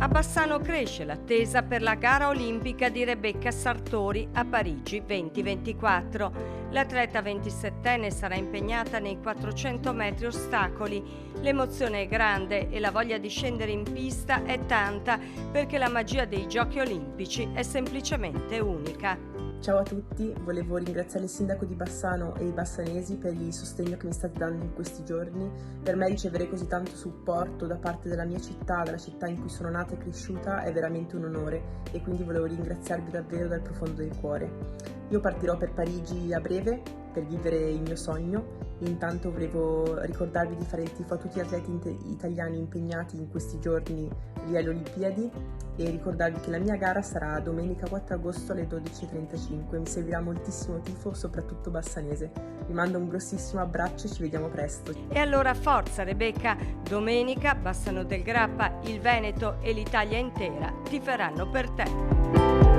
A Bassano cresce l'attesa per la gara olimpica di Rebecca Sartori a Parigi 2024. L'atleta 27enne sarà impegnata nei 400 metri ostacoli. L'emozione è grande e la voglia di scendere in pista è tanta perché la magia dei Giochi Olimpici è semplicemente unica. Ciao a tutti, volevo ringraziare il sindaco di Bassano e i bassanesi per il sostegno che mi state dando in questi giorni. Per me ricevere così tanto supporto da parte della mia città, dalla città in cui sono nata e cresciuta, è veramente un onore e quindi volevo ringraziarvi davvero dal profondo del cuore. Io partirò per Parigi a breve per vivere il mio sogno. Intanto volevo ricordarvi di fare il tifo a tutti gli atleti italiani impegnati in questi giorni lì alle Olimpiadi e ricordarvi che la mia gara sarà domenica 4 agosto alle 12:35. Mi seguirà moltissimo tifo, soprattutto bassanese. Vi mando un grossissimo abbraccio e ci vediamo presto. E allora forza Rebecca, domenica Bassano del Grappa, il Veneto e l'Italia intera tiferanno per te.